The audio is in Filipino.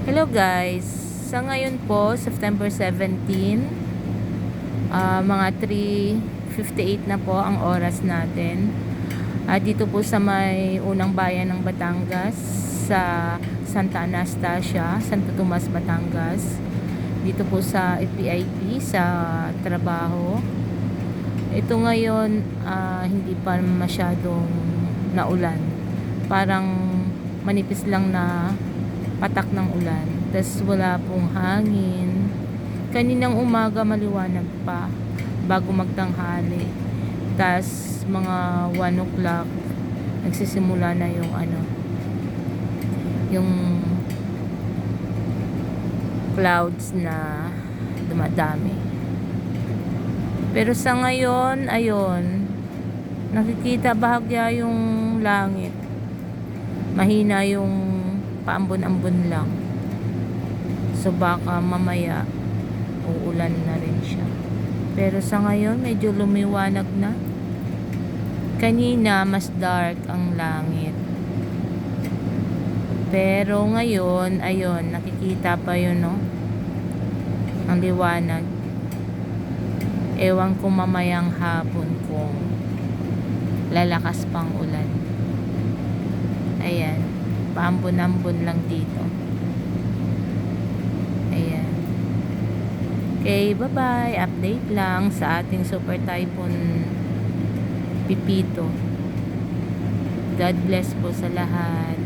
Hello guys, sa ngayon po, September 17, mga 3:58 na po ang oras natin. Dito po sa may unang bayan ng Batangas, sa Santa Anastasia, Santo Tomas, Batangas. Dito po sa FPIP, sa trabaho. Ito ngayon, hindi pa masyadong naulan. Parang manipis lang na patak ng ulan. Tas wala pong hangin. Kaninang umaga maliwanag pa bago magtanghali. Tas mga 1 o'clock nagsisimula na yung yung clouds na dumadami. Pero sa ngayon, ayun, nakikita bahagya yung langit. Mahina yung paambon-ambon lang. So baka mamaya uulan na rin siya. Pero sa ngayon medyo lumiwanag na. Kanina mas dark ang langit. Pero ngayon, ayun, nakikita pa yun, no? Ang liwanag. Ewan ko mamayang hapon kung lalakas pang ulan. Ayan. Paambon-ambon lang dito. Ayan. Okay, bye-bye. Update lang sa ating Super Typhoon Pipito. God bless po sa lahat.